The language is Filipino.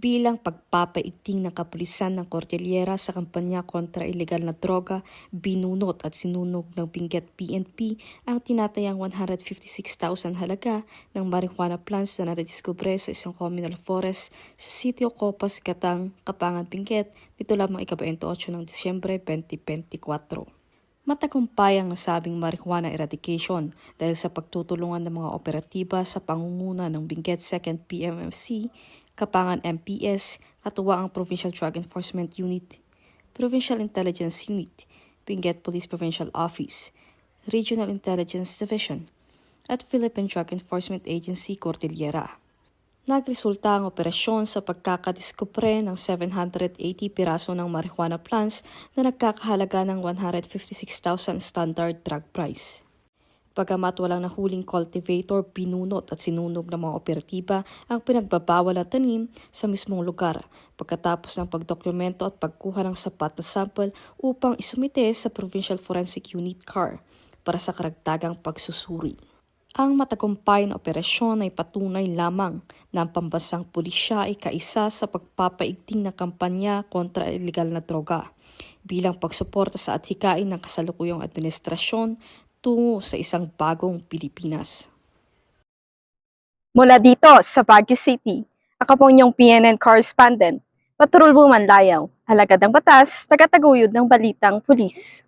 bilang pagpapaigting ng kapulisan ng Cordillera sa kampanya kontra ilegal na droga, binunot at sinunog ng Benguet PNP ang tinatayang 156,000 halaga ng marijuana plants na nadiskubre sa isang communal forest sa sitio Copas, Gatang, Kapangan, Benguet nito lamang ika-28 ng Disyembre 2024. Matagumpay ang nasabing marijuana eradication dahil sa pagtutulungan ng mga operatiba sa pangunguna ng Benguet 2nd PMMC, Kapangan MPS, katuwa ang Provincial Drug Enforcement Unit, Provincial Intelligence Unit, Benguet Police Provincial Office, Regional Intelligence Division, at Philippine Drug Enforcement Agency Cordillera. Nagresulta ang operasyon sa pagkakadiskubre ng 780 piraso ng marijuana plants na nagkakahalaga ng 156,000 standard drug price. Bagamat walang nahuling cultivator, binunot at sinunog ng mga operatiba ang pinagbabawal na tanim sa mismong lugar pagkatapos ng pagdokumento at pagkuha ng sapat na sample upang isumite sa Provincial Forensic Unit CAR para sa karagdagang pagsusuri. Ang matagumpay na operasyon ay patunay lamang na ang pambansang pulisya ay kaisa sa pagpapaigting ng kampanya kontra ilegal na droga bilang pagsuporta sa adhikain ng kasalukuyang administrasyon tungo sa isang bagong Pilipinas. Mula dito sa Baguio City, ako po inyong PNN correspondent, Patrol Woman Layaw, Alagad ng Batas, tagataguyod ng Balitang Pulis.